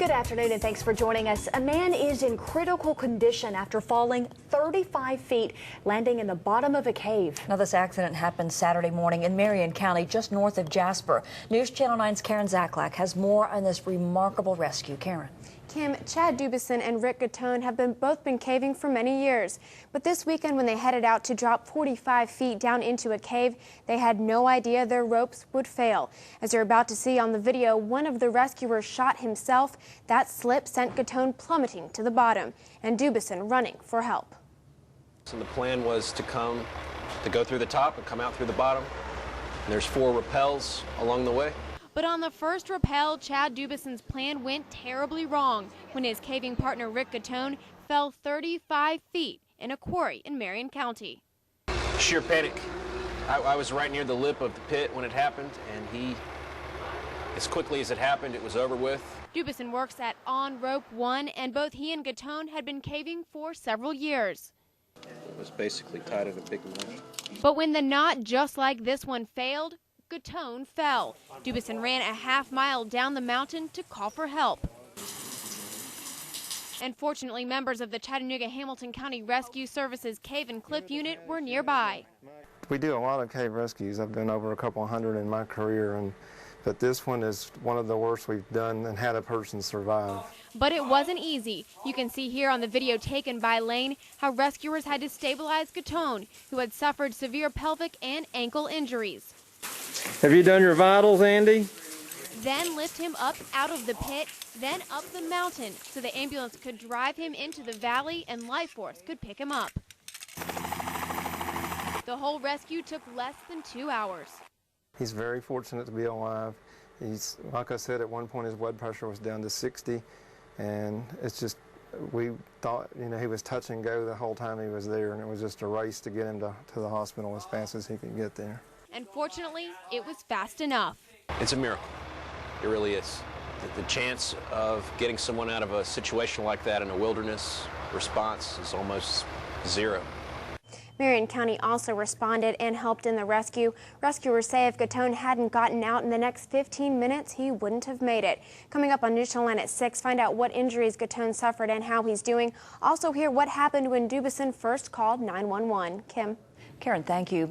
Good afternoon and thanks for joining us. A man is in critical condition after falling 35 feet, landing in the bottom of a cave. Now, this accident happened Saturday morning in Marion County, just north of Jasper. News Channel 9's Karen Zaklak has more on this remarkable rescue. Karen. Kim, Chad Dubison and Rick Gatone have both been caving for many years. But this weekend when they headed out to drop 45 feet down into a cave, they had no idea their ropes would fail. As you're about to see on the video, one of the rescuers shot himself. That slip sent Gatone plummeting to the bottom and Dubison running for help. So the plan was to go through the top and come out through the bottom. And there's 4 rappels along the way. But on the first rappel, Chad Dubison's plan went terribly wrong when his caving partner Rick Gatone fell 35 feet in a quarry in Marion County. Sheer panic. I was right near the lip of the pit when it happened, and as quickly as it happened, it was over with. Dubison works at On Rope 1, and both he and Gatone had been caving for several years. It was basically tied in a big mesh. But when the knot just like this one failed, Gatone fell. Dubison ran a half-mile down the mountain to call for help. And fortunately, members of the Chattanooga-Hamilton County Rescue Services Cave and Cliff Unit were nearby. We do a lot of cave rescues. I've done over a couple hundred in my career, but this one is one of the worst we've done and had a person survive. But it wasn't easy. You can see here on the video taken by Lane how rescuers had to stabilize Gatone, who had suffered severe pelvic and ankle injuries. Have you done your vitals, Andy? Then lift him up out of the pit, then up the mountain so the ambulance could drive him into the valley and Life Force could pick him up. The whole rescue took less than 2 hours. He's very fortunate to be alive. He's, like I said, at one point his blood pressure was down to 60, and it's just, we thought, he was touch and go the whole time he was there, and it was just a race to get him to the hospital as fast as he could get there. And fortunately, it was fast enough. It's a miracle. It really is. The chance of getting someone out of a situation like that in a wilderness response is almost zero. Marion County also responded and helped in the rescue. Rescuers say if Gatone hadn't gotten out in the next 15 minutes, he wouldn't have made it. Coming up on News Channel 9 at 6, find out what injuries Gatone suffered and how he's doing. Also hear what happened when Dubison first called 911. Kim. Karen, thank you.